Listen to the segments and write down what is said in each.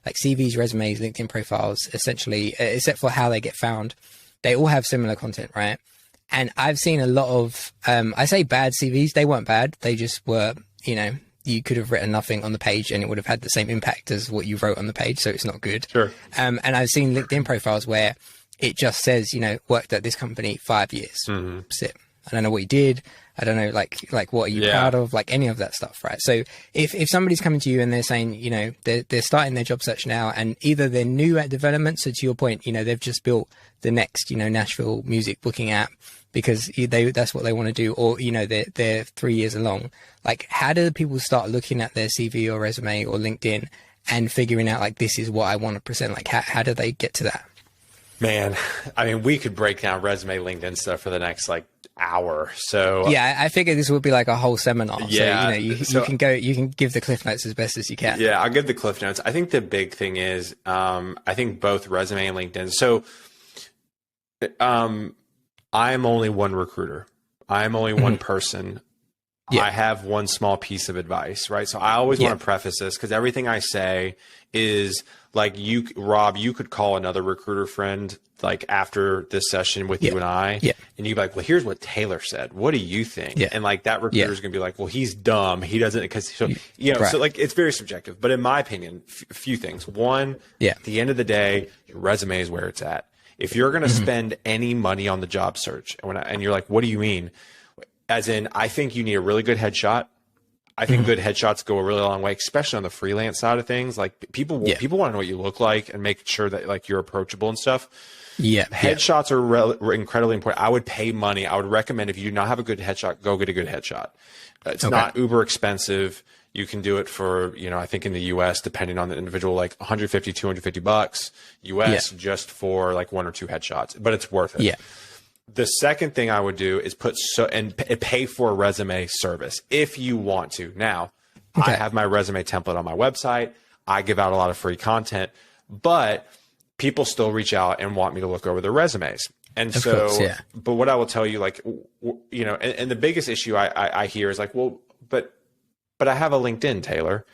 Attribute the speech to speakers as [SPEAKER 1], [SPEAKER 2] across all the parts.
[SPEAKER 1] like CVs, resumes, LinkedIn profiles, essentially, except for how they get found, they all have similar content, right? And I've seen a lot of, I say bad CVs, they weren't bad. They just were, you know, you could have written nothing on the page and it would have had the same impact as what you wrote on the page. So it's not good.
[SPEAKER 2] Sure.
[SPEAKER 1] And I've seen LinkedIn profiles where it just says, you know, worked at this company 5 years. Sit. I don't know what you did. I don't know, like what are you proud of? Like any of that stuff, right? So if somebody's coming to you and they're saying, you know, they're starting their job search now, and either they're new at development, so to your point, you know, they've just built the next, you know, Nashville music booking app because that's what they want to do, or, you know, they're 3 years along. Like, how do people start looking at their CV or resume or LinkedIn and figuring out, like, this is what I want to present? Like, how do they get to that?
[SPEAKER 2] Man, I mean, we could break down resume, LinkedIn stuff for the next like hour. So
[SPEAKER 1] yeah, I figured this would be like a whole seminar.
[SPEAKER 2] Yeah,
[SPEAKER 1] so, you know, you can give the cliff notes as best as you can.
[SPEAKER 2] Yeah, I'll give the cliff notes. I think the big thing is, I think both resume and LinkedIn. So, I am only one recruiter. I am only one person. Yeah. I have one small piece of advice, right? So I always want to preface this because everything I say is like you, Rob, you could call another recruiter friend like after this session with you and I, and you'd be like, well, here's what Taylor said. What do you think? And like that recruiter's going to be like, well, he's dumb. He doesn't, because, so, you know, so like it's very subjective. But in my opinion, a few things. One, at the end of the day, your resume is where it's at. If you're going to spend any money on the job search, and you're like, what do you mean? As in, I think you need a really good headshot. I think good headshots go a really long way, especially on the freelance side of things. Like people want to know what you look like and make sure that like you're approachable and stuff. Headshots are incredibly important. I would pay money. I would recommend if you do not have a good headshot, go get a good headshot. It's not uber expensive. You can do it for, you know, I think in the US, depending on the individual, like $150, $250 US just for like 1 or 2 headshots, but it's worth it. The second thing I would do is pay for a resume service if you want to. Now, I have my resume template on my website. I give out a lot of free content, but people still reach out and want me to look over their resumes. And but what I will tell you, like, you know, and the biggest issue I hear is like, well, but I have a LinkedIn, Taylor.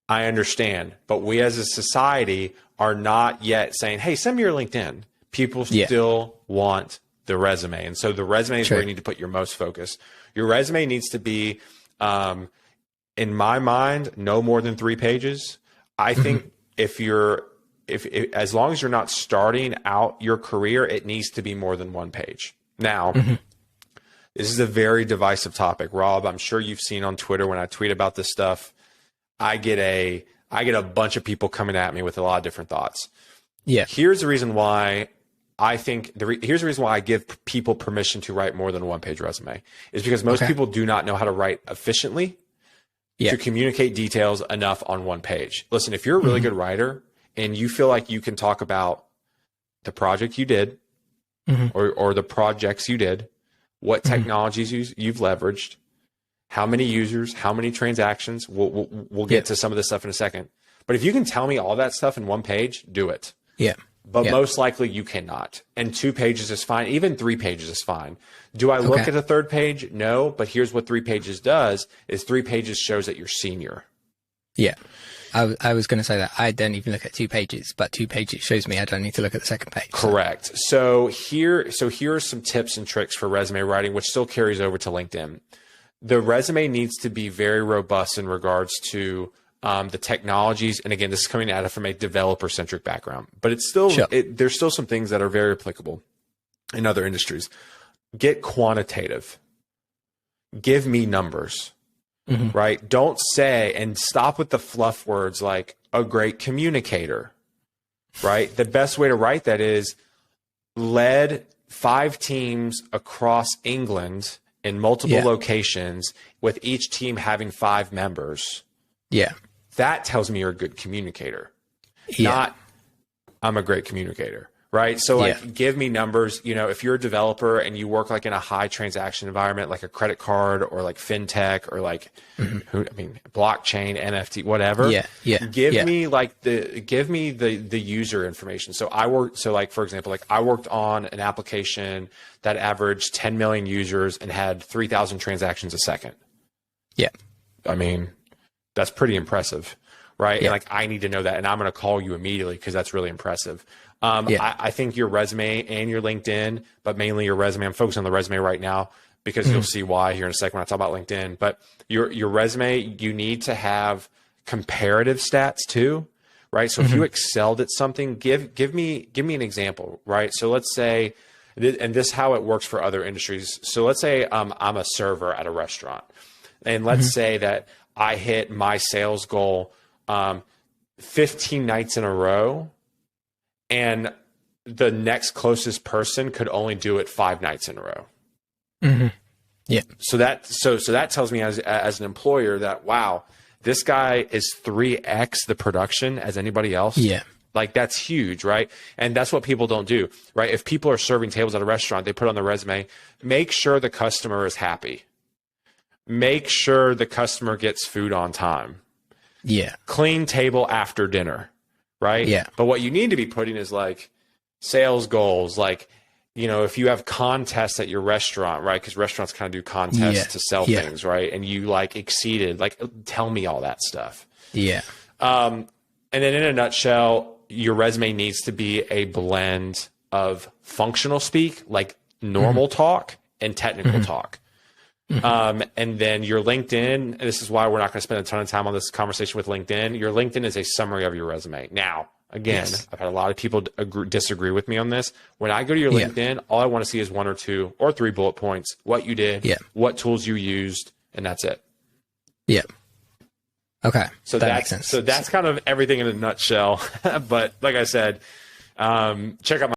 [SPEAKER 2] I understand, but we as a society are not yet saying, hey, send me your LinkedIn. People still want the resume. And so the resume is where you need to put your most focus. Your resume needs to be, in my mind, no more than 3 pages. I think if as long as you're not starting out your career, it needs to be more than 1 page. Now, this is a very divisive topic. Rob, I'm sure you've seen on Twitter when I tweet about this stuff, I get a bunch of people coming at me with a lot of different thoughts. Here's the reason why I think here's the reason why I give people permission to write more than a 1-page resume is because most people do not know how to write efficiently to communicate details enough on 1 page. Listen, if you're a really good writer and you feel like you can talk about the project you did or the projects you did, what technologies you've leveraged, how many users, how many transactions, we'll get to some of this stuff in a second. But if you can tell me all that stuff in 1 page, do it. But most likely you cannot. And 2 pages is fine. Even 3 pages is fine. Do I look at a 3rd page? No. But here's what 3 pages does is 3 pages shows that you're senior.
[SPEAKER 1] I was going to say that I don't even look at 2 pages, but 2 pages shows me I don't need to look at the 2nd page.
[SPEAKER 2] Correct. So here are some tips and tricks for resume writing, which still carries over to LinkedIn. The resume needs to be very robust in regards to the technologies. And again, this is coming at it from a developer-centric background, but it's still, there's still some things that are very applicable in other industries. Get quantitative. Give me numbers, right? Don't say, and stop with the fluff words like a great communicator, right? The best way to write that is led 5 teams across England in multiple locations with each team having 5 members. That tells me you're a good communicator, not I'm a great communicator, right? So like give me numbers, you know, if you're a developer and you work like in a high transaction environment, like a credit card or like fintech or like, blockchain, NFT, whatever. Give me the user information. So like, for example, like I worked on an application that averaged 10 million users and had 3,000 transactions a second. I mean, that's pretty impressive, right? And like, I need to know that, and I'm going to call you immediately because that's really impressive. I think your resume and your LinkedIn, but mainly your resume. I'm focused on the resume right now because you'll see why here in a second when I talk about LinkedIn. But your resume, you need to have comparative stats too, right? So if you excelled at something, give me an example, right? So let's say, and this is how it works for other industries. So let's say I'm a server at a restaurant, and let's say that I hit my sales goal 15 nights in a row, and the next closest person could only do it 5 nights in a row.
[SPEAKER 1] Yeah.
[SPEAKER 2] So that tells me as an employer that, wow, this guy is 3x the production as anybody else.
[SPEAKER 1] Yeah.
[SPEAKER 2] Like, that's huge, right? And that's what people don't do, right? If people are serving tables at a restaurant, they put on the resume, make sure the customer is happy. Make sure the customer gets food on time.
[SPEAKER 1] Yeah.
[SPEAKER 2] Clean table after dinner, right?
[SPEAKER 1] Yeah.
[SPEAKER 2] But what you need to be putting is like sales goals, like, you know, if you have contests at your restaurant, right? Because restaurants kind of do contests to sell things, right? And you like exceeded, like, tell me all that stuff.
[SPEAKER 1] Yeah.
[SPEAKER 2] And then in a nutshell, your resume needs to be a blend of functional speak, like normal talk, and technical talk. And then your LinkedIn, and this is why we're not going to spend a ton of time on this conversation with LinkedIn. Your LinkedIn is a summary of your resume. Now, again, I've had a lot of people disagree with me on this. When I go to your LinkedIn, all I want to see is 1 or 2 or 3 bullet points, what you did, what tools you used, and that's it.
[SPEAKER 1] Yeah. Okay.
[SPEAKER 2] So that makes sense. So that's kind of everything in a nutshell. But like I said, check out my